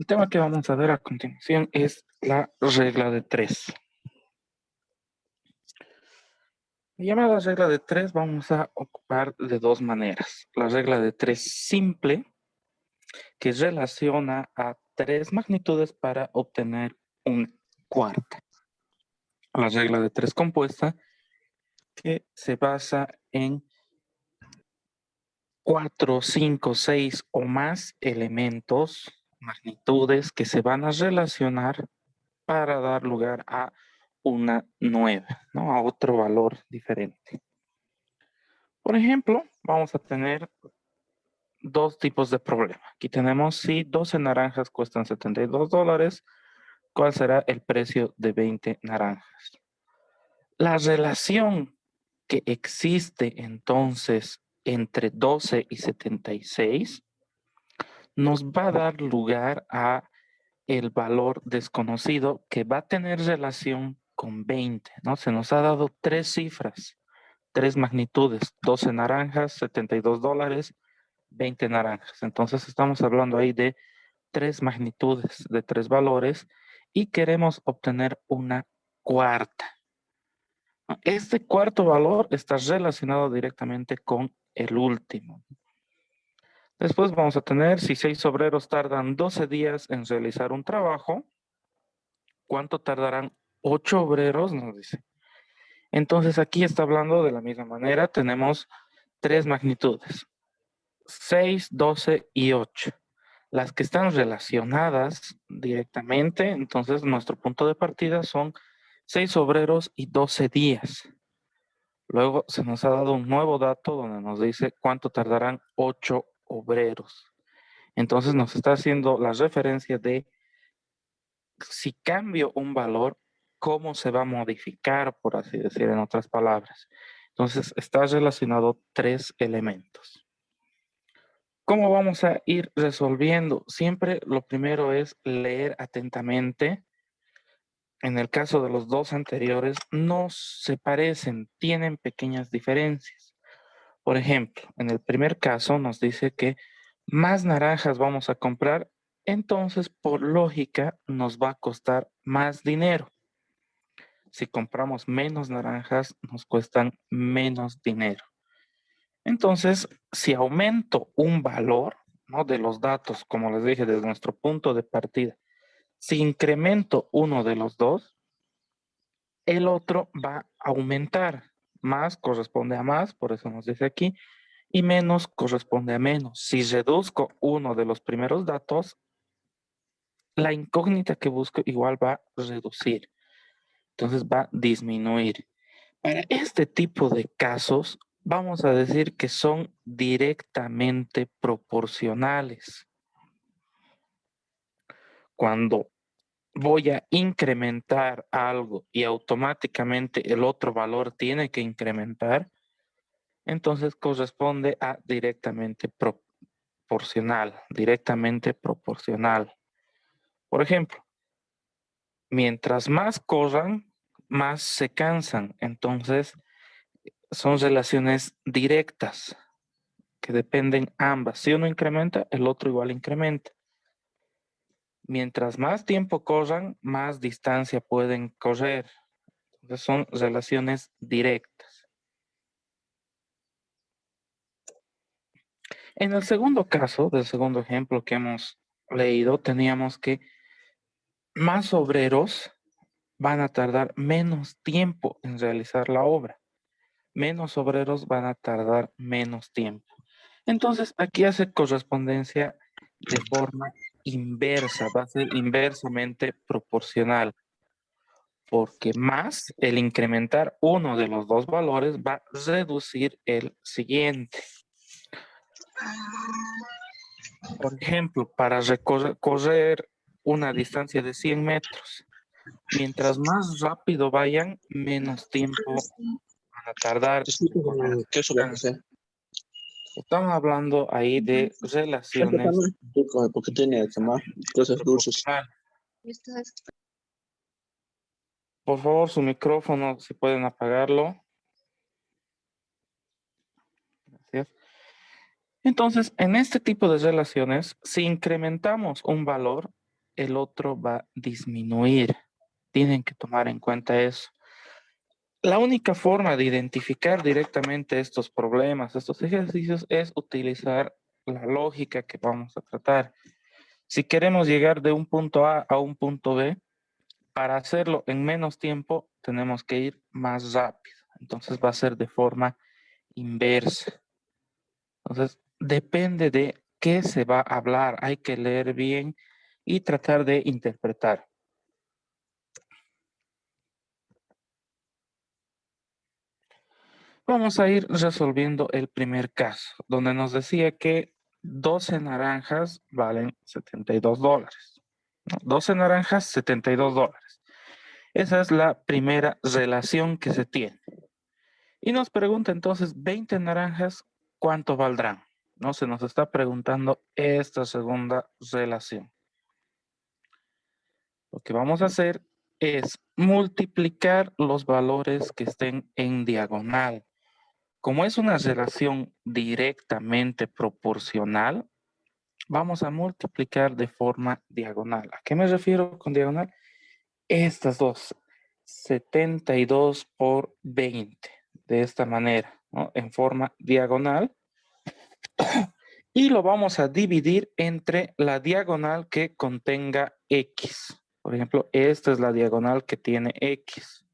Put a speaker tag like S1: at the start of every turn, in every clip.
S1: El tema que vamos a ver a continuación es la regla de tres. Llamada regla de tres vamos a ocupar de dos maneras. La regla de tres simple, que relaciona a tres magnitudes para obtener una cuarta. La regla de tres compuesta, que se basa en 4, 5, 6 o más elementos, magnitudes que se van a relacionar para dar lugar a una nueva, ¿no? A otro valor diferente. Por ejemplo, vamos a tener dos tipos de problema. Aquí tenemos si 12 naranjas cuestan $72, ¿cuál será el precio de 20 naranjas? La relación que existe entonces entre 12 y 76 nos va a dar lugar a el valor desconocido que va a tener relación con 20, ¿no? Se nos ha dado tres cifras, tres magnitudes, 12 naranjas, $72, 20 naranjas. Entonces estamos hablando ahí de tres magnitudes, de tres valores, y queremos obtener una cuarta. Este cuarto valor está relacionado directamente con el último. Después vamos a tener, si 6 obreros tardan 12 días en realizar un trabajo, ¿cuánto tardarán 8 obreros? Nos dice. Entonces aquí está hablando de la misma manera, tenemos tres magnitudes, 6, 12 y 8. Las que están relacionadas directamente, entonces nuestro punto de partida son 6 obreros y 12 días. Luego se nos ha dado un nuevo dato donde nos dice cuánto tardarán 8 obreros. Entonces nos está haciendo la referencia de si cambio un valor, cómo se va a modificar, por así decir, en otras palabras. Entonces está relacionado tres elementos. ¿Cómo vamos a ir resolviendo? Siempre lo primero es leer atentamente. En el caso de los dos anteriores, no se parecen, tienen pequeñas diferencias. Por ejemplo, en el primer caso nos dice que más naranjas vamos a comprar, entonces por lógica nos va a costar más dinero. Si compramos menos naranjas, nos cuestan menos dinero. Entonces, si aumento un valor, ¿no? De los datos, como les dije, desde nuestro punto de partida, si incremento uno de los dos, el otro va a aumentar. Más corresponde a más, por eso nos dice aquí, y menos corresponde a menos. Si reduzco uno de los primeros datos, la incógnita que busco igual va a reducir. Entonces va a disminuir. Para este tipo de casos, vamos a decir que son directamente proporcionales. Cuando voy a incrementar algo y automáticamente el otro valor tiene que incrementar, entonces corresponde a directamente proporcional, directamente proporcional. Por ejemplo, mientras más corran, más se cansan. Entonces, son relaciones directas que dependen ambas. Si uno incrementa, el otro igual incrementa. Mientras más tiempo corran, más distancia pueden correr. Entonces son relaciones directas. En el segundo caso, del segundo ejemplo que hemos leído, teníamos que más obreros van a tardar menos tiempo en realizar la obra. Menos obreros van a tardar menos tiempo. Entonces, aquí hace correspondencia de forma inversa, va a ser inversamente proporcional, porque más el incrementar uno de los dos valores va a reducir el siguiente. Por ejemplo, para correr una distancia de 100 metros, mientras más rápido vayan, menos tiempo van a tardar en recorrer esa
S2: ¿Qué es lo que
S1: distancia.
S2: sea?
S1: Estamos hablando ahí de
S2: Este
S1: relaciones
S2: también, rico, porque tiene cosas dulces.
S1: proporcionales. Por favor, su micrófono, si pueden apagarlo. Gracias. Entonces, en este tipo de relaciones, si incrementamos un valor, el otro va a disminuir. Tienen que tomar en cuenta eso. La única forma de identificar directamente estos problemas, estos ejercicios, es utilizar la lógica que vamos a tratar. Si queremos llegar de un punto A a un punto B, para hacerlo en menos tiempo, tenemos que ir más rápido. Entonces va a ser de forma inversa. Entonces, depende de qué se va a hablar. Hay que leer bien y tratar de interpretar. Vamos a ir resolviendo el primer caso, donde nos decía que 12 naranjas valen $72. ¿No? 12 naranjas, $72. Esa es la primera relación que se tiene. Y nos pregunta entonces, 20 naranjas, ¿cuánto valdrán? No se nos está preguntando esta segunda relación. Lo que vamos a hacer es multiplicar los valores que estén en diagonal. Como es una relación directamente proporcional, vamos a multiplicar de forma diagonal. ¿A qué me refiero con diagonal? Estas dos, 72 por 20, de esta manera, ¿no? En forma diagonal. Y lo vamos a dividir entre la diagonal que contenga X. Por ejemplo, esta es la diagonal que tiene X.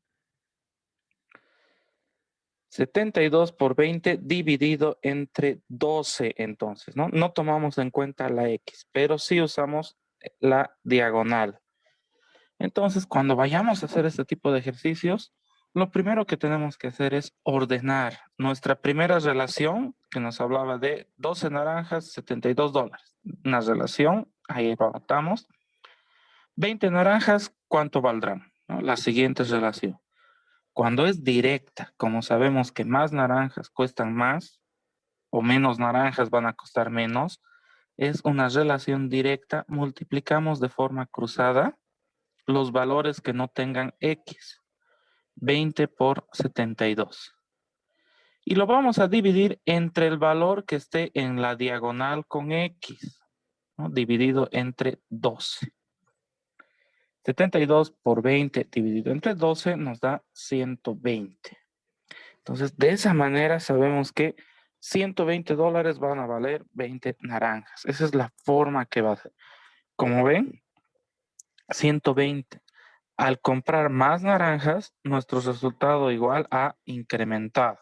S1: 72 por 20 dividido entre 12 entonces, ¿no? No tomamos en cuenta la X, pero sí usamos la diagonal. Entonces, cuando vayamos a hacer este tipo de ejercicios, lo primero que tenemos que hacer es ordenar nuestra primera relación, que nos hablaba de 12 naranjas, $72. Una relación, ahí anotamos. 20 naranjas, ¿cuánto valdrán? ¿No? La siguiente relación. Cuando es directa, como sabemos que más naranjas cuestan más o menos naranjas van a costar menos, es una relación directa, multiplicamos de forma cruzada los valores que no tengan X, 20 por 72. Y lo vamos a dividir entre el valor que esté en la diagonal con X, ¿no? Dividido entre 12. 72 por 20 dividido entre 12 nos da 120. Entonces, de esa manera sabemos que $120 van a valer 20 naranjas. Esa es la forma que va a ser. Como ven, 120. Al comprar más naranjas, nuestro resultado igual ha incrementado.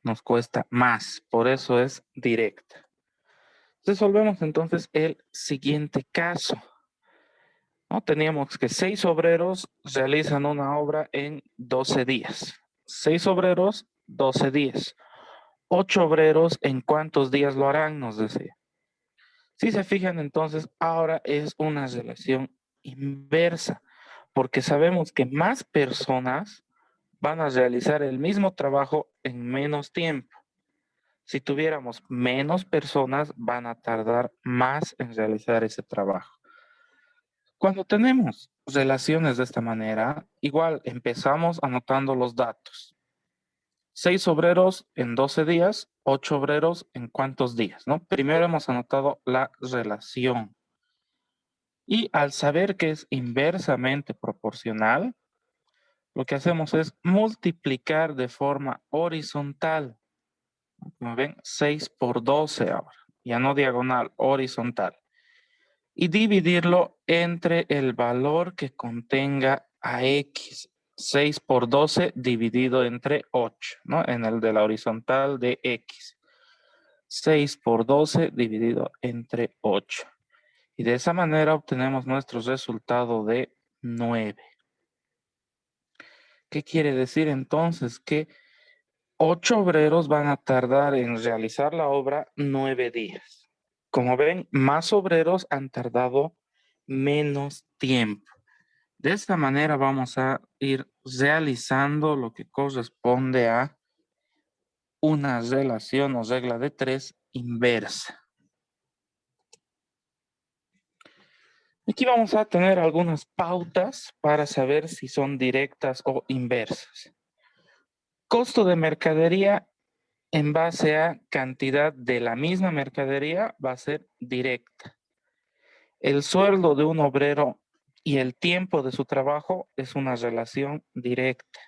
S1: Nos cuesta más, por eso es directa. Resolvemos entonces el siguiente caso. ¿No? Teníamos que 6 obreros realizan una obra en 12 días. 6 obreros, 12 días. 8 obreros, ¿en cuántos días lo harán? Nos decía. Si se fijan, entonces, ahora es una relación inversa, porque sabemos que más personas van a realizar el mismo trabajo en menos tiempo. Si tuviéramos menos personas, van a tardar más en realizar ese trabajo. Cuando tenemos relaciones de esta manera, igual empezamos anotando los datos. 6 obreros en 12 días, 8 obreros en cuántos días, ¿no? Primero hemos anotado la relación. Y al saber que es inversamente proporcional, lo que hacemos es multiplicar de forma horizontal. Como ven, 6 por 12 ahora, ya no diagonal, horizontal. Y dividirlo entre el valor que contenga a X. 6 por 12 dividido entre 8, ¿no? En el de la horizontal de X. 6 por 12 dividido entre 8. Y de esa manera obtenemos nuestro resultado de 9. ¿Qué quiere decir entonces? Que 8 obreros van a tardar en realizar la obra 9 días. Como ven, más obreros han tardado menos tiempo. De esta manera vamos a ir realizando lo que corresponde a una relación o regla de 3 inversa. Aquí vamos a tener algunas pautas para saber si son directas o inversas. Costo de mercadería en base a cantidad de la misma mercadería va a ser directa. El sueldo de un obrero y el tiempo de su trabajo es una relación directa.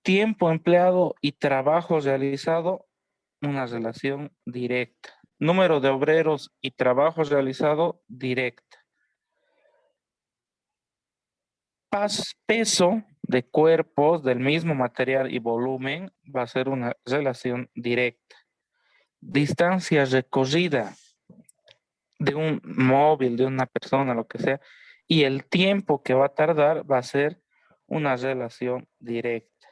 S1: Tiempo empleado y trabajo realizado, una relación directa. Número de obreros y trabajo realizado, directa. Peso de cuerpos del mismo material y volumen va a ser una relación directa. Distancia recorrida de un móvil, de una persona, lo que sea, y el tiempo que va a tardar va a ser una relación directa.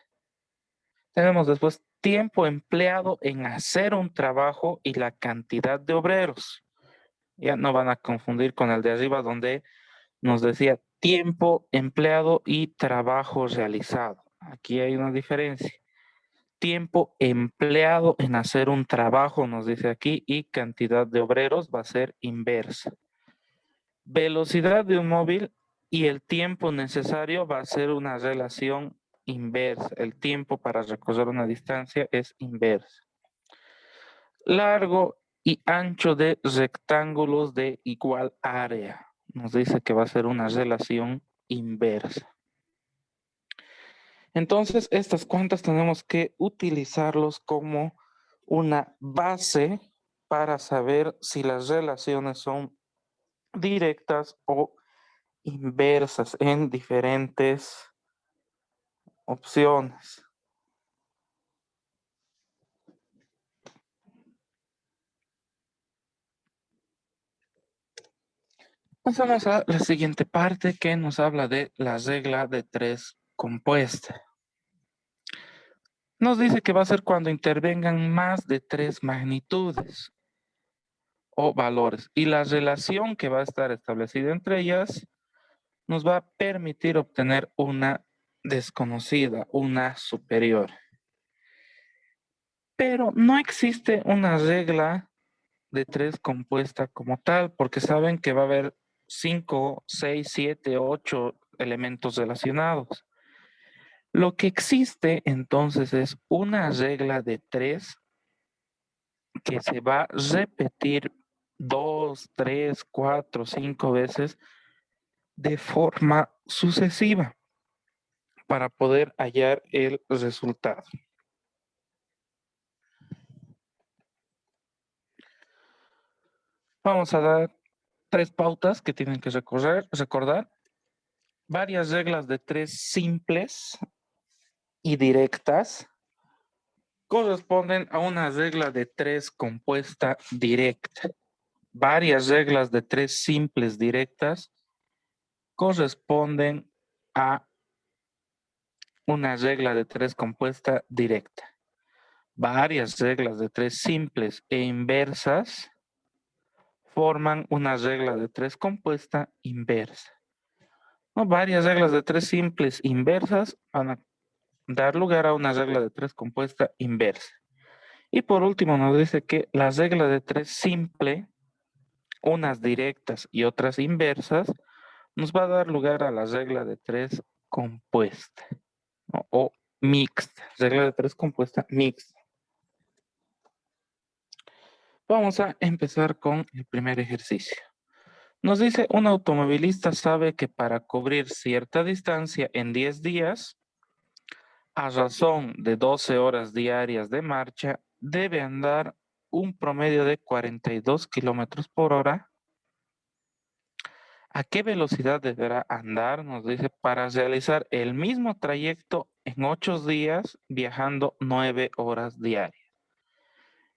S1: Tenemos después tiempo empleado en hacer un trabajo y la cantidad de obreros. Ya no van a confundir con el de arriba donde nos decía tiempo empleado y trabajo realizado. Aquí hay una diferencia. Tiempo empleado en hacer un trabajo, nos dice aquí, y cantidad de obreros va a ser inversa. Velocidad de un móvil y el tiempo necesario va a ser una relación inversa. El tiempo para recorrer una distancia es inversa. Largo y ancho de rectángulos de igual área. Nos dice que va a ser una relación inversa. Entonces, estas cuentas tenemos que utilizarlos como una base para saber si las relaciones son directas o inversas en diferentes opciones. Pasamos a la siguiente parte que nos habla de la regla de tres compuesta. Nos dice que va a ser cuando intervengan más de tres magnitudes o valores y la relación que va a estar establecida entre ellas nos va a permitir obtener una desconocida, una superior. Pero no existe una regla de tres compuesta como tal, porque saben que va a haber 5, 6, 7, 8 elementos relacionados. Lo que existe entonces es una regla de tres que se va a repetir 2, 3, 4, 5 veces de forma sucesiva para poder hallar el resultado. Vamos a dar tres pautas que tienen que recordar. Varias reglas de tres simples y directas corresponden a una regla de tres compuesta directa. Varias reglas de tres simples directas corresponden a una regla de tres compuesta directa. Varias reglas de tres simples e inversas forman una regla de tres compuesta inversa. ¿No? Varias reglas de tres simples inversas van a dar lugar a una regla de tres compuesta inversa. Y por último nos dice que la regla de tres simple, unas directas y otras inversas, nos va a dar lugar a la regla de tres compuesta, ¿no? O mixta, regla de tres compuesta mixta. Vamos a empezar con el primer ejercicio. Nos dice, un automovilista sabe que para cubrir cierta distancia en 10 días, a razón de 12 horas diarias de marcha, debe andar un promedio de 42 kilómetros por hora. ¿A qué velocidad deberá andar? Nos dice, para realizar el mismo trayecto en 8 días, viajando 9 horas diarias.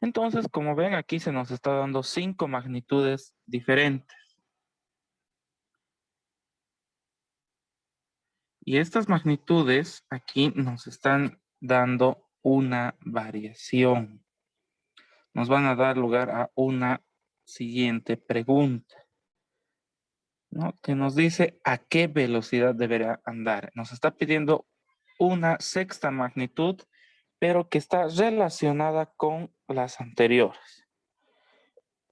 S1: Entonces, como ven, aquí se nos está dando 5 magnitudes diferentes. Y estas magnitudes aquí nos están dando una variación. Nos van a dar lugar a una siguiente pregunta, ¿no? Que nos dice a qué velocidad deberá andar. Nos está pidiendo una sexta magnitud, pero que está relacionada con las anteriores.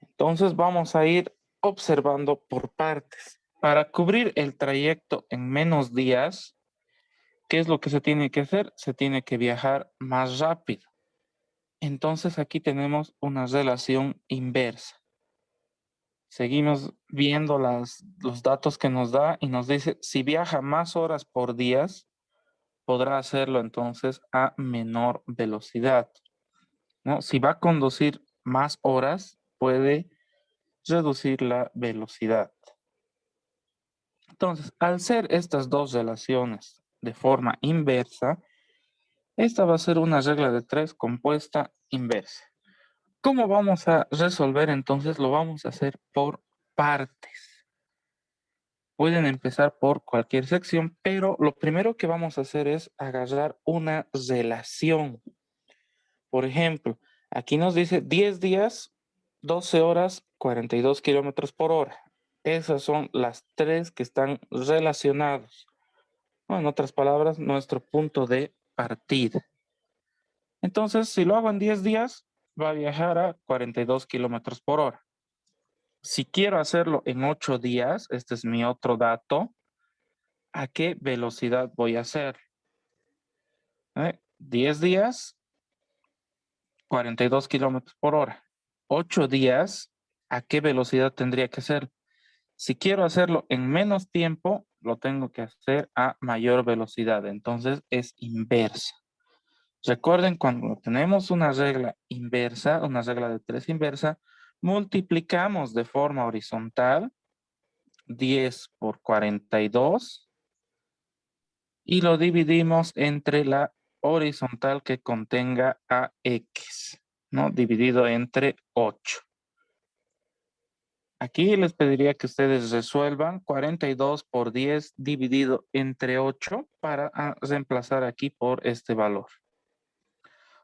S1: Entonces vamos a ir observando por partes. Para cubrir el trayecto en menos días, ¿qué es lo que se tiene que hacer? Se tiene que viajar más rápido. Entonces aquí tenemos una relación inversa. Seguimos viendo los datos que nos da y nos dice, si viaja más horas por día, podrá hacerlo entonces a menor velocidad, ¿no? Si va a conducir más horas, puede reducir la velocidad. Entonces, al ser estas dos relaciones de forma inversa, esta va a ser una regla de 3 compuesta inversa. ¿Cómo vamos a resolver entonces? Lo vamos a hacer por partes. Pueden empezar por cualquier sección, pero lo primero que vamos a hacer es agarrar una relación. Por ejemplo, aquí nos dice 10 días, 12 horas, 42 kilómetros por hora. Esas son las tres que están relacionadas. O en otras palabras, nuestro punto de partida. Entonces, si lo hago en 10 días, va a viajar a 42 kilómetros por hora. Si quiero hacerlo en 8 días, este es mi otro dato, ¿a qué velocidad voy a hacer? 10 días, 42 kilómetros por hora. 8 días, ¿a qué velocidad tendría que ser? Si quiero hacerlo en menos tiempo, lo tengo que hacer a mayor velocidad. Entonces es inversa. Recuerden, cuando tenemos una regla inversa, una regla de 3 inversa, multiplicamos de forma horizontal 10 por 42 y lo dividimos entre la horizontal que contenga AX, ¿no? Dividido entre 8. Aquí les pediría que ustedes resuelvan 42 por 10 dividido entre 8 para reemplazar aquí por este valor.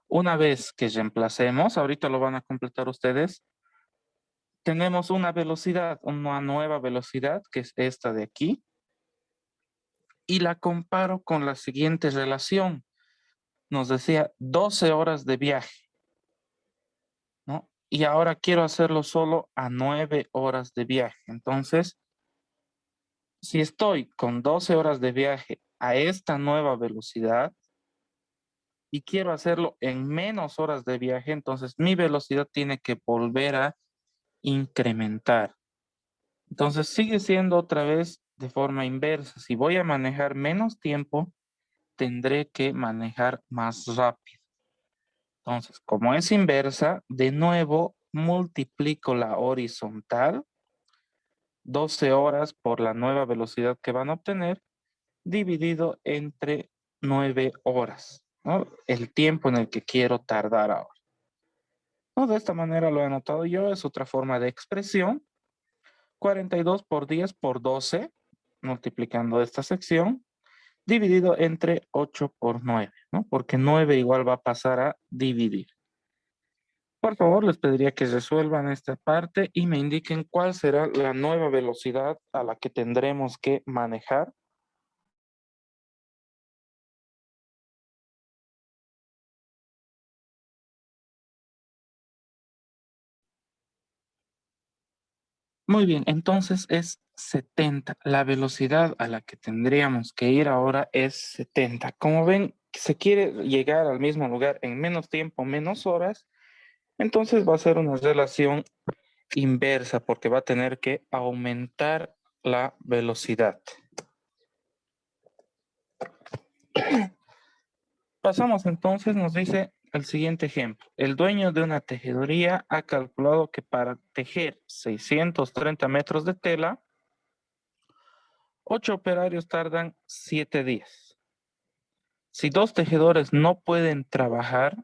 S1: Una vez que reemplacemos, ahorita lo van a completar ustedes, tenemos una velocidad, una nueva velocidad, que es esta de aquí, y la comparo con la siguiente relación. Nos decía 12 horas de viaje, ¿no? Y ahora quiero hacerlo solo a 9 horas de viaje. Entonces, si estoy con 12 horas de viaje a esta nueva velocidad y quiero hacerlo en menos horas de viaje, entonces mi velocidad tiene que volver a incrementar. Entonces sigue siendo otra vez de forma inversa. Si voy a manejar menos tiempo, tendré que manejar más rápido. Entonces, como es inversa, de nuevo multiplico la horizontal, 12 horas por la nueva velocidad que van a obtener, dividido entre 9 horas, ¿no? El tiempo en el que quiero tardar ahora. ¿No? De esta manera lo he anotado yo, es otra forma de expresión. 42 por 10 por 12, multiplicando esta sección, dividido entre 8 por 9, ¿no? Porque 9 igual va a pasar a dividir. Por favor, les pediría que resuelvan esta parte y me indiquen cuál será la nueva velocidad a la que tendremos que manejar. Muy bien, entonces es 70. La velocidad a la que tendríamos que ir ahora es 70. Como ven, se quiere llegar al mismo lugar en menos tiempo, menos horas, entonces va a ser una relación inversa porque va a tener que aumentar la velocidad. Pasamos entonces, nos dice el siguiente ejemplo. El dueño de una tejedoría ha calculado que para tejer 630 metros de tela, 8 operarios tardan 7 días. Si 2 tejedores no pueden trabajar,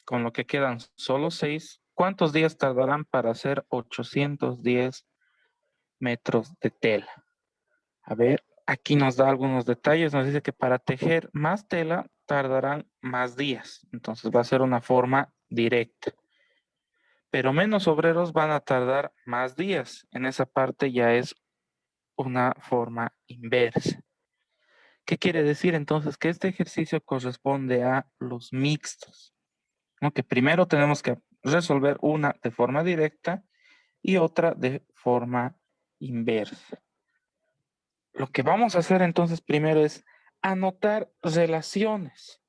S1: con lo que quedan solo 6, ¿cuántos días tardarán para hacer 810 metros de tela? A ver, aquí nos da algunos detalles. Nos dice que para tejer más tela tardarán más días. Entonces va a ser una forma directa. Pero menos obreros van a tardar más días. En esa parte ya es una forma inversa. ¿Qué quiere decir entonces? Que este ejercicio corresponde a los mixtos, ¿no? Que primero tenemos que resolver una de forma directa y otra de forma inversa. Lo que vamos a hacer entonces primero es anotar relaciones.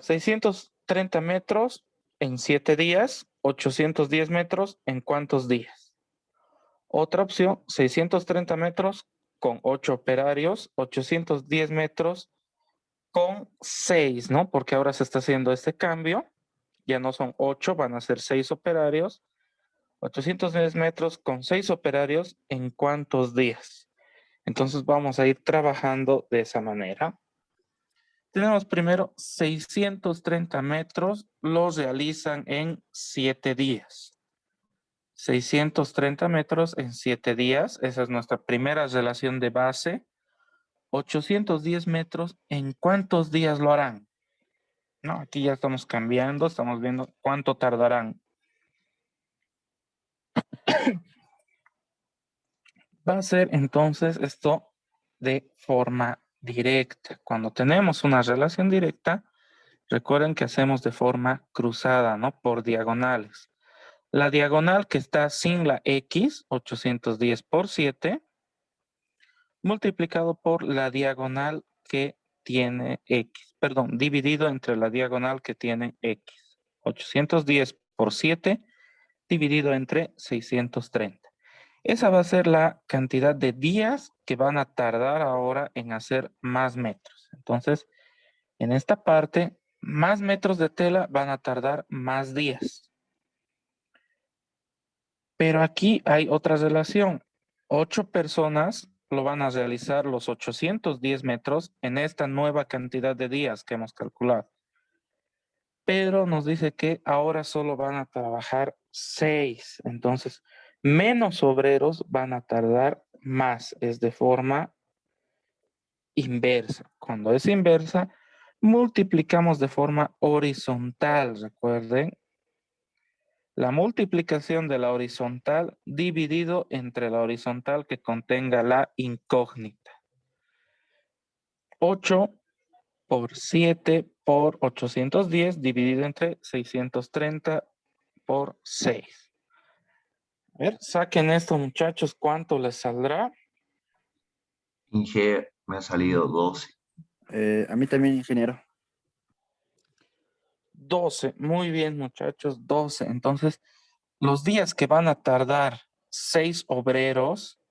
S1: 630 metros en 7 días, 810 metros en ¿cuántos días? Otra opción, 630 metros con 8 operarios, 810 metros con 6, ¿no? Porque ahora se está haciendo este cambio. Ya no son 8, van a ser 6 operarios. 810 metros con 6 operarios, ¿en cuántos días? Entonces vamos a ir trabajando de esa manera. Tenemos primero 630 metros, los realizan en 7 días. 630 metros en 7 días, esa es nuestra primera relación de base. 810 metros, ¿en cuántos días lo harán? No, aquí ya estamos cambiando, estamos viendo cuánto tardarán. Va a ser entonces esto de forma directa. Cuando tenemos una relación directa, recuerden que hacemos de forma cruzada, ¿no? Por diagonales. La diagonal que está sin la X, 810 por 7, multiplicado por la diagonal que tiene X. Perdón, dividido entre la diagonal que tiene X. 810 por 7 dividido entre 630. Esa va a ser la cantidad de días que van a tardar ahora en hacer más metros. Entonces, en esta parte, más metros de tela van a tardar más días. Pero aquí hay otra relación. 8 personas lo van a realizar los 810 metros en esta nueva cantidad de días que hemos calculado. Pero nos dice que ahora solo van a trabajar 6. Entonces, menos obreros van a tardar más. Es de forma inversa. Cuando es inversa, multiplicamos de forma horizontal. Recuerden, la multiplicación de la horizontal dividido entre la horizontal que contenga la incógnita. 8 por 7 por 810 dividido entre 630 por 6. A ver, saquen esto, muchachos, ¿cuánto les saldrá?
S3: Inge, me ha salido 12.
S4: A mí también, ingeniero.
S1: 12. Muy bien, muchachos, 12. Entonces, los días que van a tardar 6 obreros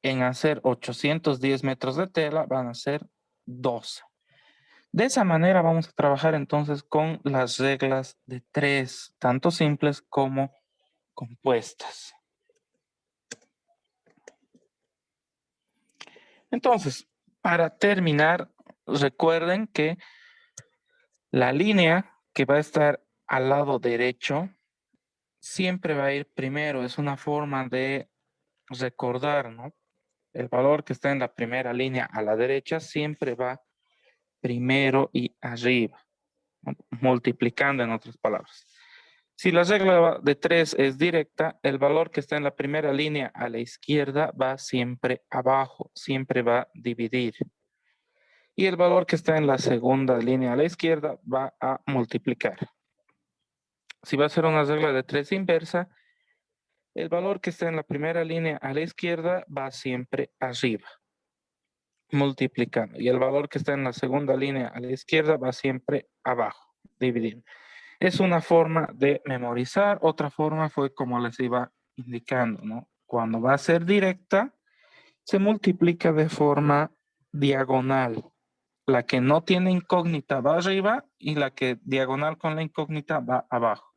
S1: en hacer 810 metros de tela van a ser 12. De esa manera vamos a trabajar entonces con las reglas de 3, tanto simples como compuestas. Entonces, para terminar, recuerden que la línea que va a estar al lado derecho siempre va a ir primero. Es una forma de recordar, ¿no? El valor que está en la primera línea a la derecha siempre va primero y arriba, ¿no? Multiplicando en otras palabras. Si la regla de 3 es directa, el valor que está en la primera línea a la izquierda va siempre abajo, siempre va a dividir. Y el valor que está en la segunda línea a la izquierda va a multiplicar. Si va a ser una regla de 3 inversa, el valor que está en la primera línea a la izquierda va siempre arriba, multiplicando. Y el valor que está en la segunda línea a la izquierda va siempre abajo, dividiendo. Es una forma de memorizar. Otra forma fue como les iba indicando, ¿no? Cuando va a ser directa, se multiplica de forma diagonal. La que no tiene incógnita va arriba y la que diagonal con la incógnita va abajo.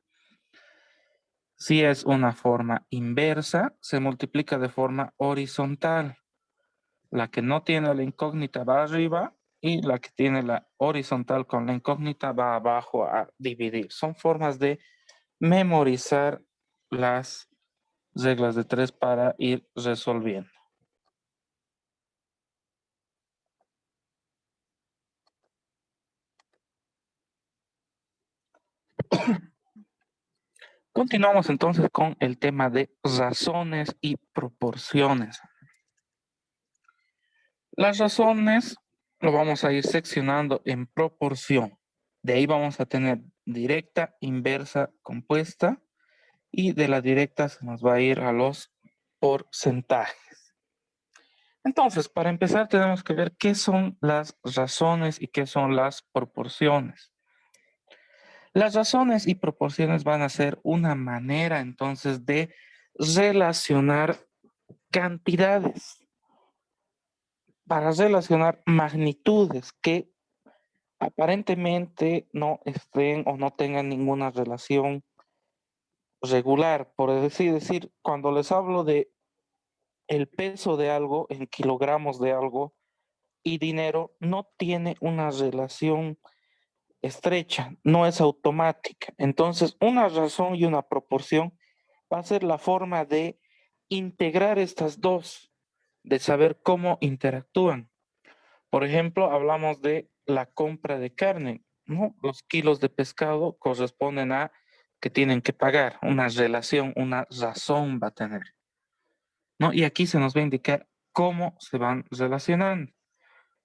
S1: Si es una forma inversa, se multiplica de forma horizontal. La que no tiene la incógnita va arriba y la que tiene la horizontal con la incógnita va abajo a dividir. Son formas de memorizar las reglas de 3 para ir resolviendo. Continuamos entonces con el tema de razones y proporciones. Las razones lo vamos a ir seccionando en proporción. De ahí vamos a tener directa, inversa, compuesta, y de la directa se nos va a ir a los porcentajes. Entonces, para empezar tenemos que ver qué son las razones y qué son las proporciones. Las razones y proporciones van a ser una manera entonces de relacionar cantidades para relacionar magnitudes que aparentemente no estén o no tengan ninguna relación regular. Por decir, cuando les hablo de el peso de algo en kilogramos de algo y dinero, no tiene una relación estrecha, no es automática. Entonces, una razón y una proporción va a ser la forma de integrar estas dos, de saber cómo interactúan. Por ejemplo, hablamos de la compra de carne, ¿no? Los kilos de pescado corresponden a que tienen que pagar, una relación, una razón va a tener, ¿no? Y aquí se nos va a indicar cómo se van relacionando.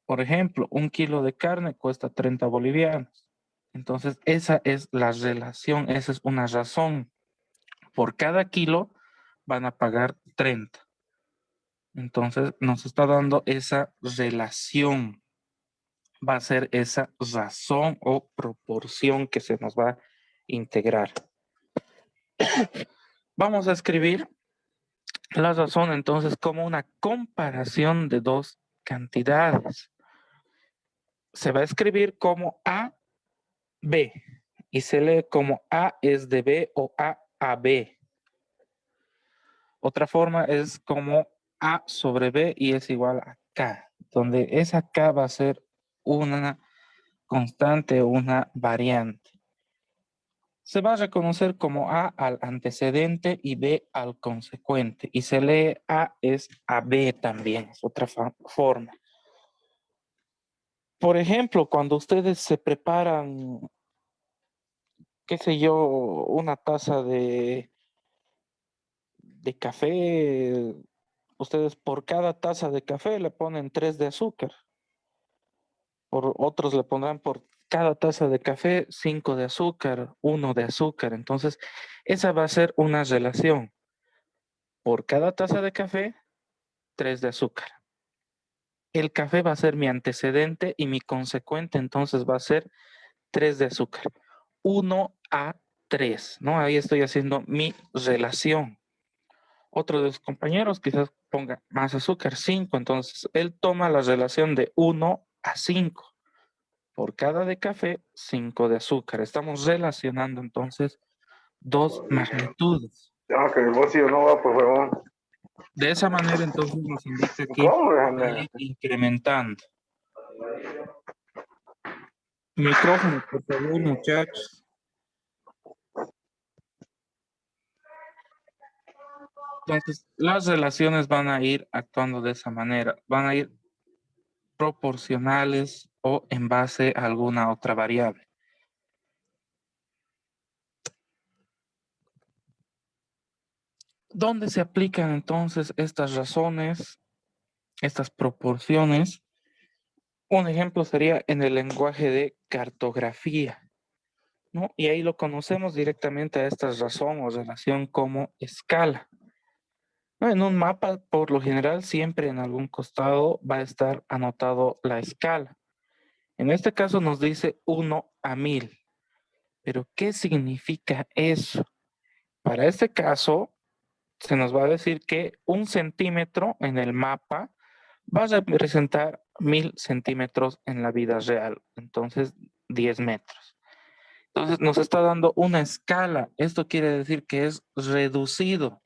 S1: Por ejemplo, un kilo de carne cuesta 30 bolivianos. Entonces, esa es la relación, esa es una razón. Por cada kilo van a pagar 30. Entonces, nos está dando esa relación. Va a ser esa razón o proporción que se nos va a integrar. Vamos a escribir la razón entonces como una comparación de dos cantidades. Se va a escribir como A, B y se lee como A es de B o A B. Otra forma es como A sobre B y es igual a K, donde esa K va a ser una constante, una variante. Se va a reconocer como A al antecedente y B al consecuente. Y se lee A es a B también, es otra forma. Por ejemplo, cuando ustedes se preparan, qué sé yo, una taza de café, ustedes por cada taza de café le ponen 3 de azúcar. Por otros le pondrán por cada taza de café 5 de azúcar, 1 de azúcar. Entonces, esa va a ser una relación. Por cada taza de café, 3 de azúcar. El café va a ser mi antecedente y mi consecuente, entonces va a ser 3 de azúcar. 1 a 3, ¿no? Ahí estoy haciendo mi relación. Otro de los compañeros quizás ponga más azúcar, 5, entonces él toma la relación de 1 a 5. Por cada de café, 5 de azúcar. Estamos relacionando entonces dos magnitudes.
S3: Ah, que el negocio no va, pues, huevón.
S1: De esa manera entonces nos indica que
S3: ¿Cómo,
S1: va a ir incrementando. Micrófono, por favor, muchachos. Entonces, las relaciones van a ir actuando de esa manera, van a ir proporcionales o en base a alguna otra variable. ¿Dónde se aplican entonces estas razones, estas proporciones? Un ejemplo sería en el lenguaje de cartografía, ¿no? Y ahí lo conocemos directamente a esta razón o relación como escala. ¿No? En un mapa, por lo general, siempre en algún costado va a estar anotado la escala. En este caso nos dice 1 a 1000. Pero, ¿qué significa eso? Para este caso, se nos va a decir que 1 centímetro en el mapa va a representar 1000 centímetros en la vida real. Entonces, 10 metros. Entonces, nos está dando una escala. Esto quiere decir que es reducido.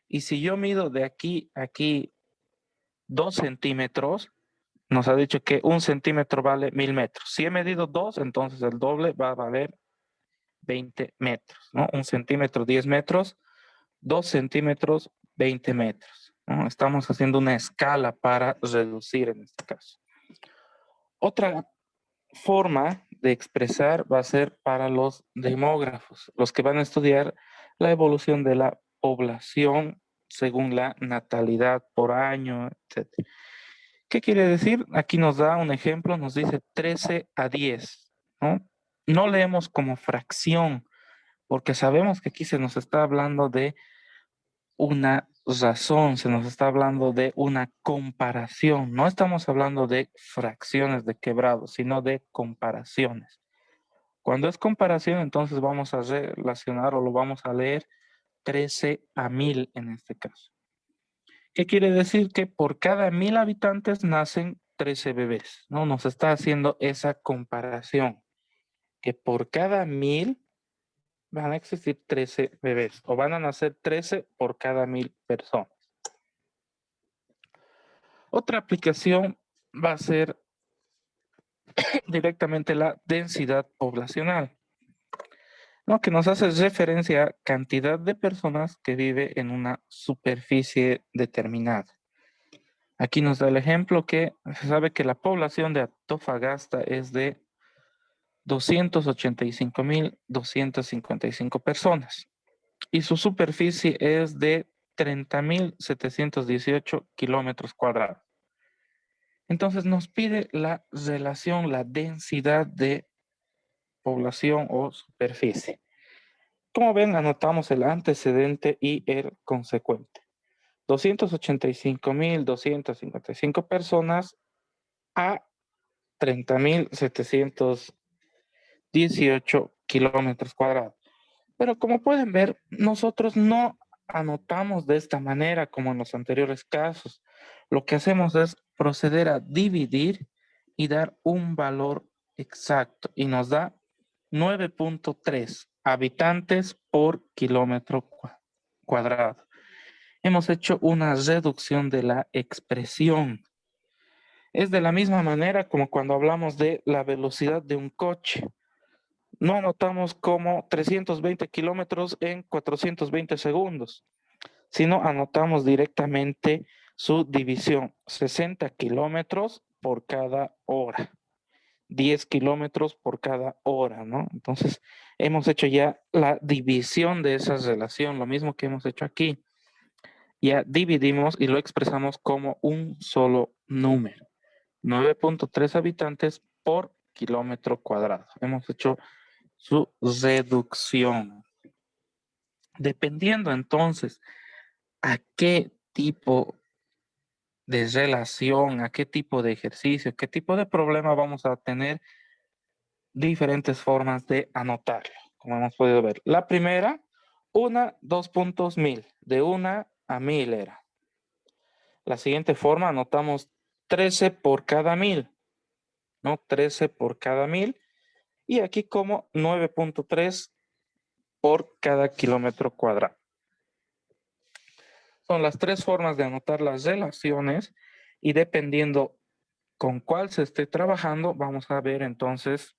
S1: Y si yo mido de aquí a aquí 2 centímetros, nos ha dicho que 1 centímetro vale 1000 metros. Si he medido 2, entonces el doble va a valer 20 metros, ¿no? 1 centímetro, 10 metros, 2 centímetros, 20 metros, ¿no? Estamos haciendo una escala para reducir en este caso. Otra forma de expresar va a ser para los demógrafos, los que van a estudiar la evolución de la población según la natalidad por año, etc. ¿Qué quiere decir? Aquí nos da un ejemplo, nos dice 13 a 10, ¿no? No leemos como fracción, porque sabemos que aquí se nos está hablando de una razón, se nos está hablando de una comparación. No estamos hablando de fracciones de quebrados, sino de comparaciones. Cuando es comparación, entonces vamos a relacionar o lo vamos a leer 13 a 1000 en este caso. ¿Qué quiere decir? Que por cada 1000 habitantes nacen 13 bebés, ¿no? Nos está haciendo esa comparación, que por cada 1000 van a existir 13 bebés, o van a nacer 13 por cada 1000 personas. Otra aplicación va a ser directamente la densidad poblacional, ¿no? Que nos hace referencia a cantidad de personas que vive en una superficie determinada. Aquí nos da el ejemplo que se sabe que la población de Antofagasta es de 285.255 personas y su superficie es de 30.718 kilómetros cuadrados. Entonces nos pide la relación, la densidad de población o superficie. Como ven, anotamos el antecedente y el consecuente. 285.255 personas a 30.718 kilómetros cuadrados. Pero como pueden ver, nosotros no anotamos de esta manera como en los anteriores casos. Lo que hacemos es proceder a dividir y dar un valor exacto y nos da 9.3 habitantes por kilómetro cuadrado. Hemos hecho una reducción de la expresión. Es de la misma manera como cuando hablamos de la velocidad de un coche. No anotamos como 320 kilómetros en 420 segundos, sino anotamos directamente su división, 60 kilómetros por cada hora, 10 kilómetros por cada hora, ¿no? Entonces, hemos hecho ya la división de esa relación, lo mismo que hemos hecho aquí. Ya dividimos y lo expresamos como un solo número, 9.3 habitantes por kilómetro cuadrado. Hemos hecho su reducción. Dependiendo entonces a qué tipo de relación, a qué tipo de ejercicio, qué tipo de problema vamos a tener, diferentes formas de anotarlo, como hemos podido ver. La primera, 2 puntos 1000, de 1 a 1000 era. La siguiente forma, anotamos 13 por cada 1000, ¿no? 13 por cada 1000. Y aquí como 9.3 por cada kilómetro cuadrado. Son las tres formas de anotar las relaciones y dependiendo con cuál se esté trabajando, vamos a ver entonces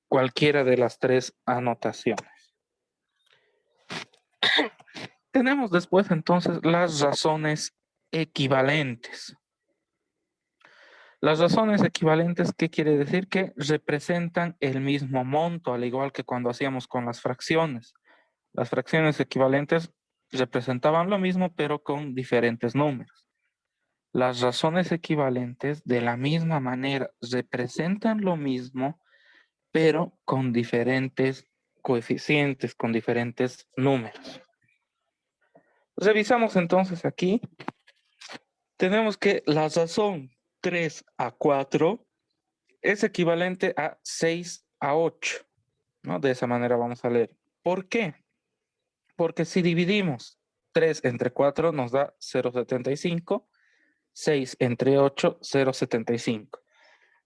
S1: cualquiera de las tres anotaciones. Tenemos después entonces las razones equivalentes. Las razones equivalentes, ¿qué quiere decir? Que representan el mismo monto, al igual que cuando hacíamos con las fracciones. Las fracciones equivalentes representaban lo mismo, pero con diferentes números. Las razones equivalentes, de la misma manera, representan lo mismo, pero con diferentes coeficientes, con diferentes números. Revisamos entonces aquí. Tenemos que la razón 3 a 4 es equivalente a 6 a 8, ¿no? De esa manera vamos a leer. ¿Por qué? Porque si dividimos 3 entre 4 nos da 0,75, 6 entre 8, 0,75.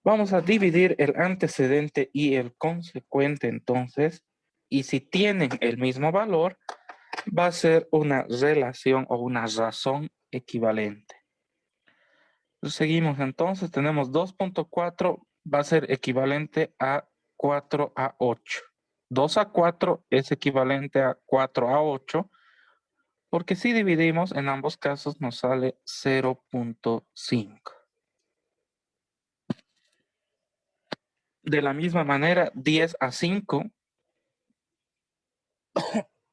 S1: Vamos a dividir el antecedente y el consecuente entonces, y si tienen el mismo valor, va a ser una relación o una razón equivalente. Seguimos entonces, tenemos 2.4 va a ser equivalente a 4 a 8. 2 a 4 es equivalente a 4 a 8, porque si dividimos en ambos casos nos sale 0.5. De la misma manera, 10 a 5,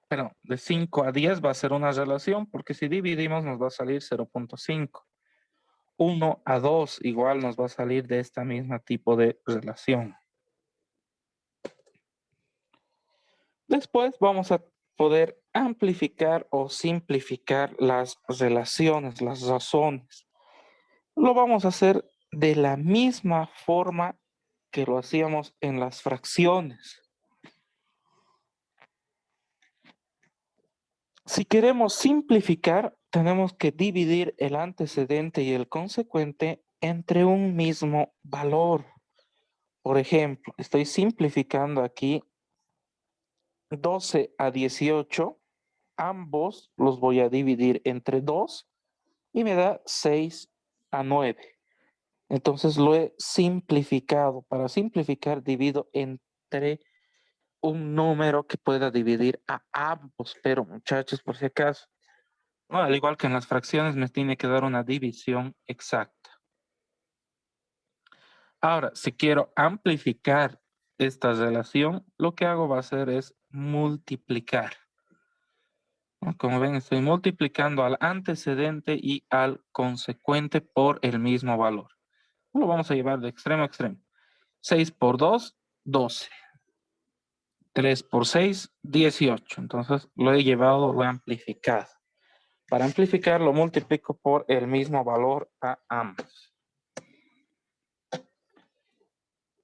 S1: perdón, de 5 a 10 va a ser una relación, porque si dividimos nos va a salir 0.5. 1 a 2 igual nos va a salir de esta misma tipo de relación. Después vamos a poder amplificar o simplificar las relaciones, las razones. Lo vamos a hacer de la misma forma que lo hacíamos en las fracciones. Si queremos simplificar, tenemos que dividir el antecedente y el consecuente entre un mismo valor. Por ejemplo, estoy simplificando aquí 12 a 18. Ambos los voy a dividir entre 2 y me da 6 a 9. Entonces lo he simplificado. Para simplificar, divido entre un número que pueda dividir a ambos. Pero muchachos, por si acaso, no, al igual que en las fracciones, me tiene que dar una división exacta. Ahora, si quiero amplificar esta relación, lo que hago va a ser es multiplicar. ¿No? Como ven, estoy multiplicando al antecedente y al consecuente por el mismo valor. Lo vamos a llevar de extremo a extremo. 6 por 2, 12. 3 por 6, 18. Entonces lo he llevado, lo he amplificado. Para amplificar lo multiplico por el mismo valor a ambos.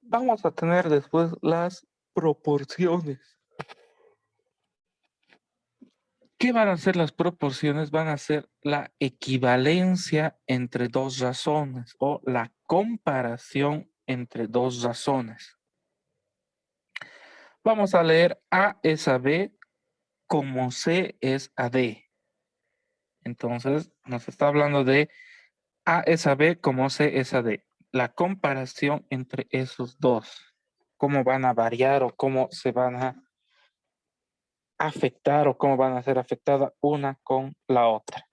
S1: Vamos a tener después las proporciones. ¿Qué van a ser las proporciones? Van a ser la equivalencia entre dos razones o la comparación entre dos razones. Vamos a leer A es a B como C es a D. Entonces nos está hablando de A es a B como C es a D. La comparación entre esos dos. Cómo van a variar o cómo se van a afectar o cómo van a ser afectadas una con la otra.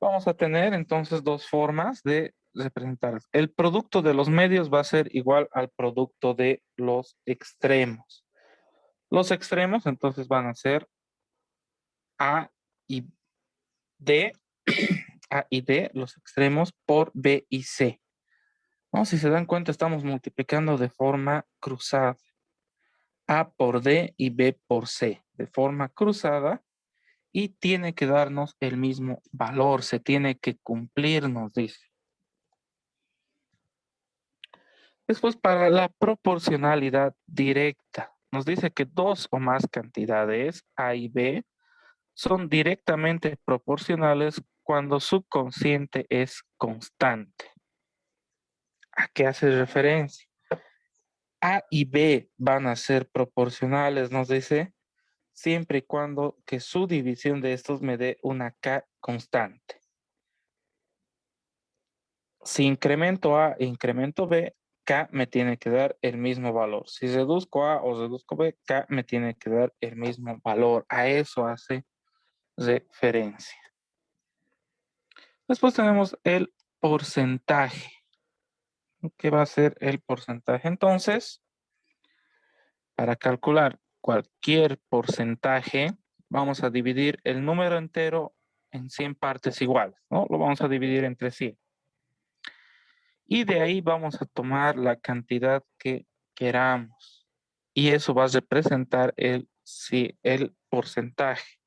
S1: Vamos a tener entonces dos formas de representar. El producto de los medios va a ser igual al producto de los extremos. Los extremos entonces van a ser A y D, A y D, los extremos por B y C. ¿No? Si se dan cuenta, estamos multiplicando de forma cruzada. A por D y B por C, de forma cruzada, y tiene que darnos el mismo valor, se tiene que cumplir, nos dice. Después, para la proporcionalidad directa, nos dice que dos o más cantidades, A y B, son directamente proporcionales cuando su cociente es constante. ¿A qué hace referencia? A y B van a ser proporcionales, nos dice, siempre y cuando que su división de estos me dé una K constante. Si incremento A e incremento B, K me tiene que dar el mismo valor. Si reduzco A o reduzco B, K me tiene que dar el mismo valor. A eso hace referencia. Después tenemos el porcentaje. ¿Qué va a ser el porcentaje? Entonces, para calcular cualquier porcentaje, vamos a dividir el número entero en 100 partes iguales, ¿no? Lo vamos a dividir entre 100. Y de ahí vamos a tomar la cantidad que queramos. Y eso va a representar el porcentaje.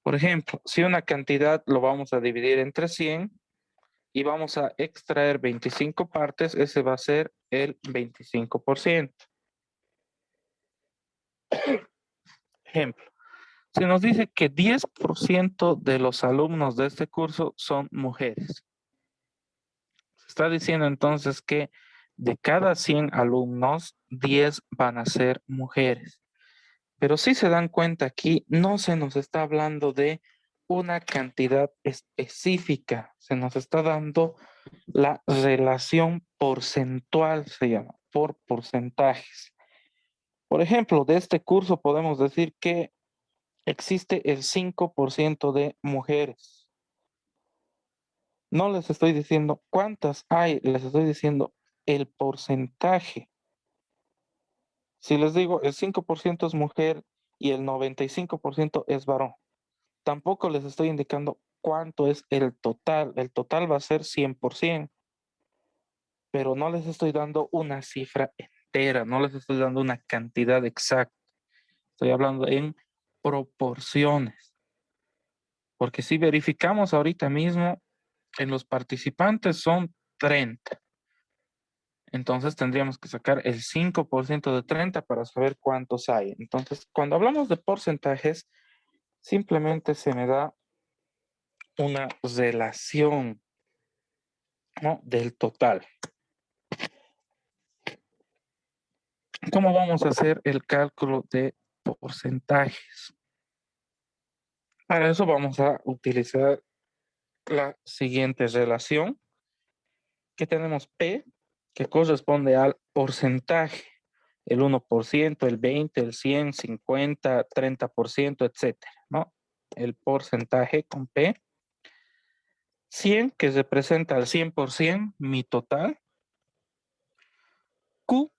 S1: Por ejemplo, si una cantidad lo vamos a dividir entre 100 y vamos a extraer 25 partes, ese va a ser el 25%. Ejemplo, si nos dice que 10% de los alumnos de este curso son mujeres. Se está diciendo entonces que de cada 100 alumnos, 10 van a ser mujeres. Pero si se dan cuenta aquí, no se nos está hablando de una cantidad específica, se nos está dando la relación porcentual, se llama, por porcentajes. Por ejemplo, de este curso podemos decir que existe el 5% de mujeres. No les estoy diciendo cuántas hay, les estoy diciendo el porcentaje. Si les digo el 5% es mujer y el 95% es varón, tampoco les estoy indicando cuánto es el total. El total va a ser 100%, pero no les estoy dando una cifra entera, no les estoy dando una cantidad exacta. Estoy hablando en proporciones. Porque si verificamos ahorita mismo, en los participantes son 30. Entonces tendríamos que sacar el 5% de 30 para saber cuántos hay. Entonces, cuando hablamos de porcentajes, simplemente se me da una relación, ¿no?, del total. ¿Cómo vamos a hacer el cálculo de porcentajes? Para eso vamos a utilizar la siguiente relación, que tenemos P, que corresponde al porcentaje, el 1%, el 20, el 100, 50, 30%, etcétera, ¿no? El porcentaje con P. 100, que representa al 100%, mi total. Q,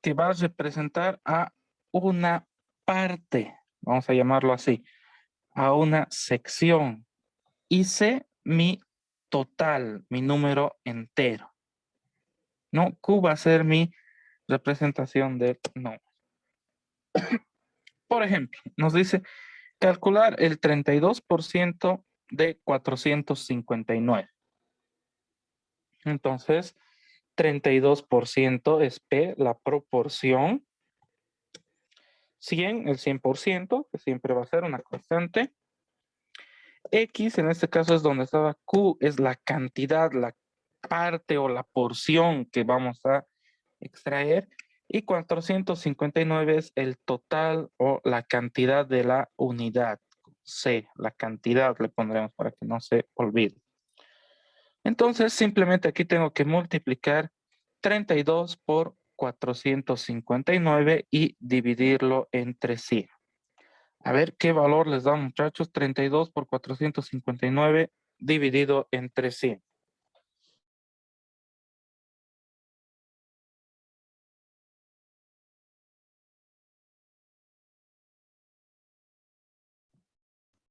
S1: que va a representar a una parte, vamos a llamarlo así, a una sección. Y C, mi total, mi número entero. ¿No? Q va a ser mi representación del número. Por ejemplo, nos dice calcular el 32% de 459. Entonces, 32% es P, la proporción. 100, el 100%, que siempre va a ser una constante. X, en este caso es donde estaba Q, es la cantidad, la parte o la porción que vamos a extraer. Y 459 es el total o la cantidad de la unidad. C, la cantidad le pondremos para que no se olvide. Entonces, simplemente aquí tengo que multiplicar 32 por 459 y dividirlo entre 100. A ver qué valor les da, muchachos. 32 por 459 dividido entre 100.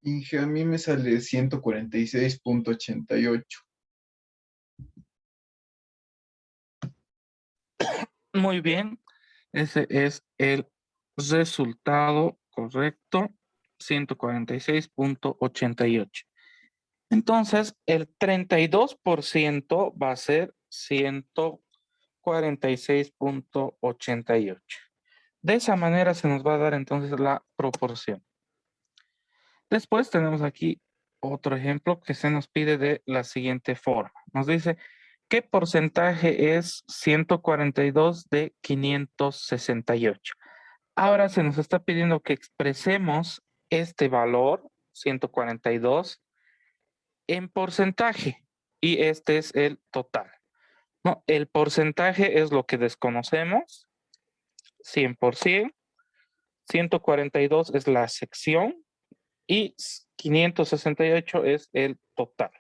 S5: Inge, a mí me sale 146.88.
S1: Muy bien, ese es el resultado correcto, 146.88. Entonces, el 32% va a ser 146.88. De esa manera se nos va a dar entonces la proporción. Después tenemos aquí otro ejemplo que se nos pide de la siguiente forma. Nos dice, ¿qué porcentaje es 142 de 568? Ahora se nos está pidiendo que expresemos este valor, 142, en porcentaje. Y este es el total. No, el porcentaje es lo que desconocemos, 100%. 142 es la sección y 568 es el total.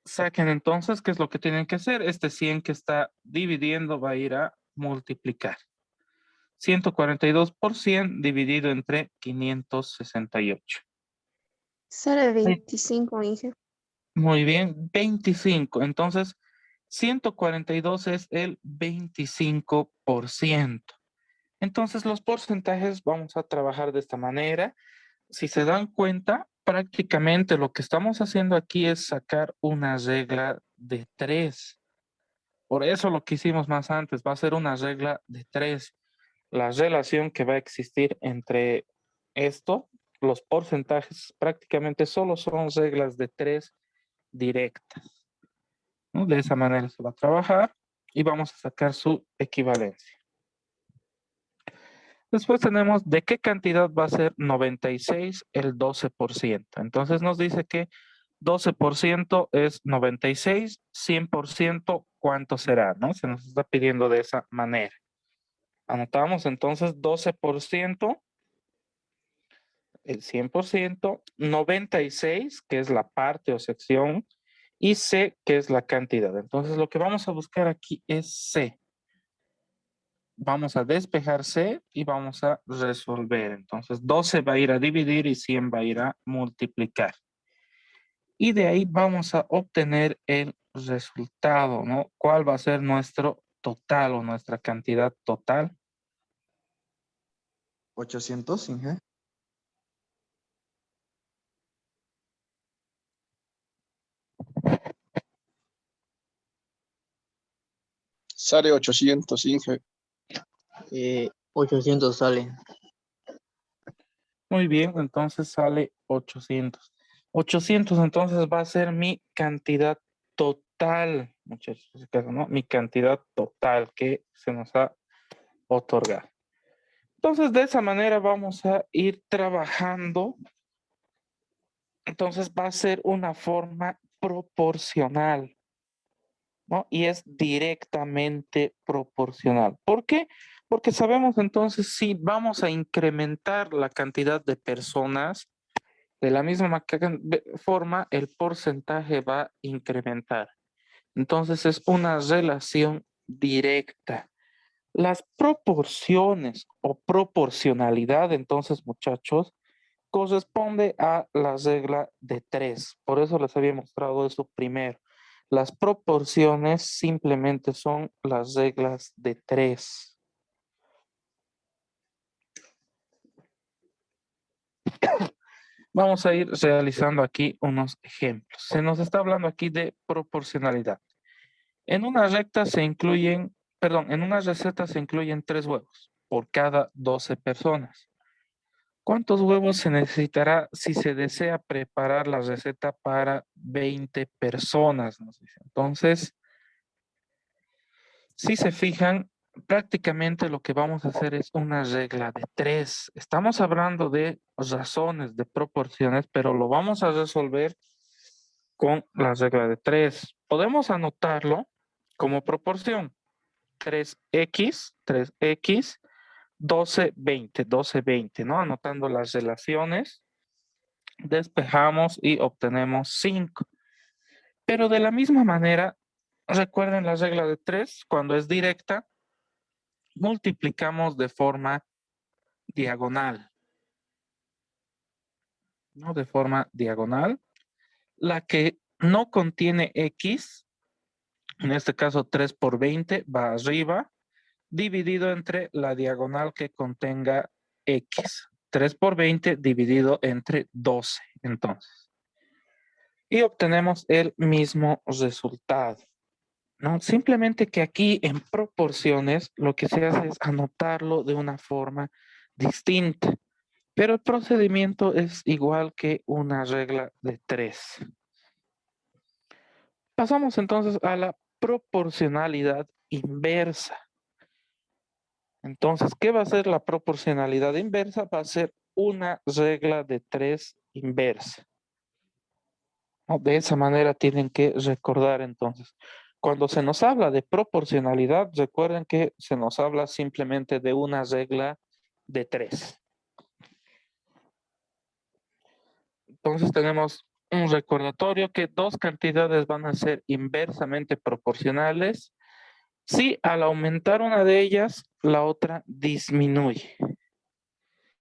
S1: Saquen entonces qué es lo que tienen que hacer. Este 100 que está dividiendo va a ir a multiplicar. 142 por 100 dividido entre 568.
S6: Sale 25, Inge.
S1: Muy bien, 25. Entonces, 142 es el 25%. Entonces, los porcentajes vamos a trabajar de esta manera. Si se dan cuenta, prácticamente lo que estamos haciendo aquí es sacar una regla de 3. Por eso lo que hicimos más antes va a ser una regla de 3. La relación que va a existir entre esto, los porcentajes, prácticamente solo son reglas de 3 directas, ¿no? De esa manera se va a trabajar y vamos a sacar su equivalencia. Después tenemos de qué cantidad va a ser 96 el 12%. Entonces nos dice que 12% es 96, 100%, ¿cuánto será? ¿No? Se nos está pidiendo de esa manera. Anotamos entonces 12%, el 100%, 96, que es la parte o sección, y C, que es la cantidad. Entonces lo que vamos a buscar aquí es C. Vamos a despejar C y vamos a resolver. Entonces 12 va a ir a dividir y 100 va a ir a multiplicar. Y de ahí vamos a obtener el resultado, ¿no? ¿Cuál va a ser nuestro total o nuestra cantidad total?
S4: 800, Inge.
S2: Sale 800, Inge.
S7: 800 sale.
S1: Muy bien, entonces sale 800. 800 entonces va a ser mi cantidad total, muchachos, en este caso, ¿no? Mi cantidad total que se nos ha otorgado. Entonces, de esa manera vamos a ir trabajando. Entonces va a ser una forma proporcional, ¿no? Y es directamente proporcional. ¿Por qué? Porque sabemos entonces si vamos a incrementar la cantidad de personas, de la misma forma el porcentaje va a incrementar. Entonces es una relación directa. Las proporciones o proporcionalidad, entonces, muchachos, corresponde a la regla de 3. Por eso les había mostrado eso primero. Las proporciones simplemente son las reglas de 3. Vamos a ir realizando aquí unos ejemplos. Se nos está hablando aquí de proporcionalidad. En una recta se incluyen, en una receta se incluyen 3 huevos por cada 12 personas. ¿Cuántos huevos se necesitará si se desea preparar la receta para 20 personas? Nos dice. Entonces, si se fijan, prácticamente lo que vamos a hacer es una regla de 3. Estamos hablando de razones, de proporciones, pero lo vamos a resolver con la regla de 3. Podemos anotarlo como proporción. 3x, 12, 20, 12, 20, ¿no? Anotando las relaciones, despejamos y obtenemos 5. Pero de la misma manera, recuerden la regla de 3, cuando es directa, multiplicamos de forma diagonal, ¿no? De forma diagonal. La que no contiene x, en este caso 3 por 20, va arriba, dividido entre la diagonal que contenga x. 3 por 20 dividido entre 12, entonces. Y obtenemos el mismo resultado, ¿no? Simplemente que aquí en proporciones lo que se hace es anotarlo de una forma distinta, pero el procedimiento es igual que una regla de 3. Pasamos entonces a la proporcionalidad inversa. Entonces, ¿qué va a ser la proporcionalidad inversa? Va a ser una regla de 3 inversa, ¿no? De esa manera tienen que recordar entonces. Cuando se nos habla de proporcionalidad, recuerden que se nos habla simplemente de una regla de 3. Entonces tenemos un recordatorio que dos cantidades van a ser inversamente proporcionales si al aumentar una de ellas, la otra disminuye.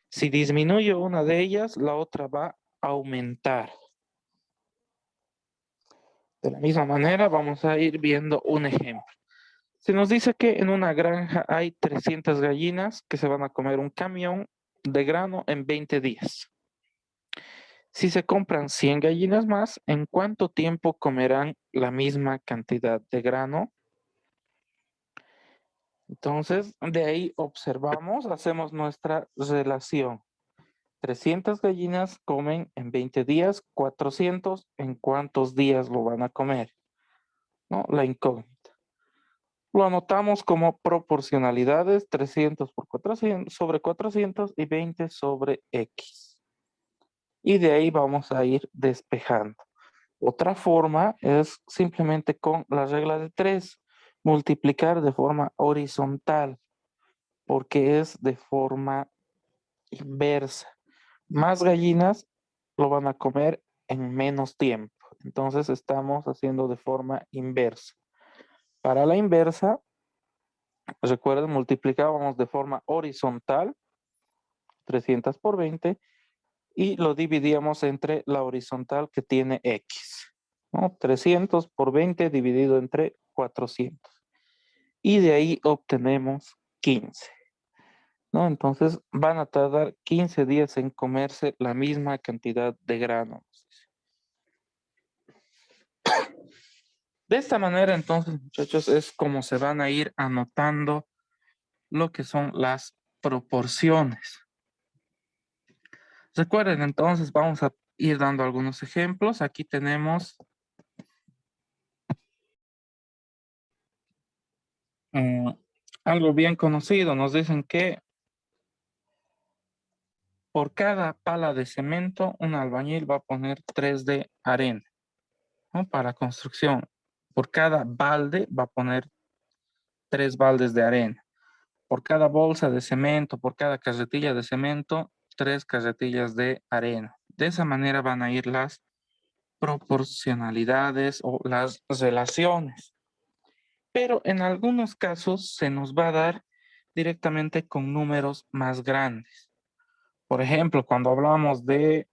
S1: Si disminuye una de ellas, la otra va a aumentar. De la misma manera, vamos a ir viendo un ejemplo. Se nos dice que en una granja hay 300 gallinas que se van a comer un camión de grano en 20 días. Si se compran 100 gallinas más, ¿en cuánto tiempo comerán la misma cantidad de grano? Entonces, de ahí observamos, hacemos nuestra relación. 300 gallinas comen en 20 días, 400, ¿en cuántos días lo van a comer? ¿No? La incógnita. Lo anotamos como proporcionalidades, 300 por 400 sobre 400 y 20 sobre X. Y de ahí vamos a ir despejando. Otra forma es simplemente con la regla de 3, multiplicar de forma horizontal, porque es de forma inversa. Más gallinas lo van a comer en menos tiempo. Entonces estamos haciendo de forma inversa. Para la inversa, recuerden, multiplicábamos de forma horizontal, 300 por 20, y lo dividíamos entre la horizontal que tiene X, ¿no? 300 por 20 dividido entre 400. Y de ahí obtenemos 15, ¿no? Entonces van a tardar 15 días en comerse la misma cantidad de grano. De esta manera, entonces, muchachos, es como se van a ir anotando lo que son las proporciones. Recuerden, entonces, vamos a ir dando algunos ejemplos. Aquí tenemos algo bien conocido. Nos dicen que por cada pala de cemento, un albañil va a poner 3 de arena, ¿no? Para construcción. Por cada balde va a poner 3 baldes de arena. Por cada bolsa de cemento, por cada carretilla de cemento, 3 carretillas de arena. De esa manera van a ir las proporcionalidades o las relaciones. Pero en algunos casos se nos va a dar directamente con números más grandes. Por ejemplo, cuando hablamos de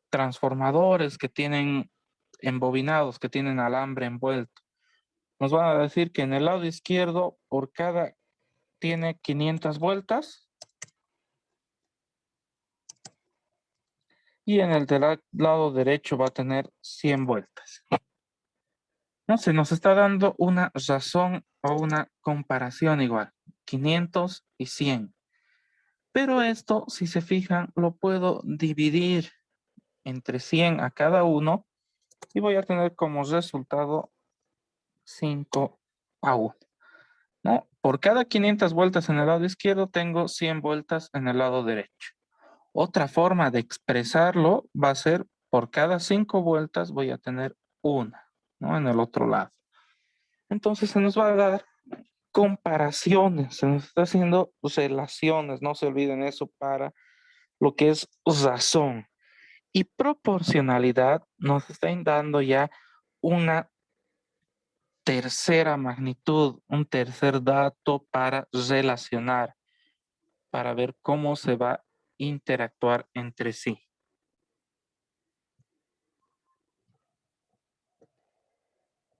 S1: transformadores que tienen embobinados, que tienen alambre envuelto, nos van a decir que en el lado izquierdo, por cada tiene 500 vueltas, y en el del lado derecho va a tener 100 vueltas. No se nos está dando una razón o una comparación igual, 500 y 100. Pero esto, si se fijan, lo puedo dividir entre 100 a cada uno y voy a tener como resultado 5 a 1. ¿No? Por cada 500 vueltas en el lado izquierdo tengo 100 vueltas en el lado derecho. Otra forma de expresarlo va a ser por cada 5 vueltas voy a tener una, ¿no? En el otro lado. Entonces se nos va a dar comparaciones, se nos está haciendo relaciones, no se olviden eso para lo que es razón. Y proporcionalidad nos está dando ya una tercera magnitud, un tercer dato para relacionar, para ver cómo se va a interactuar entre sí.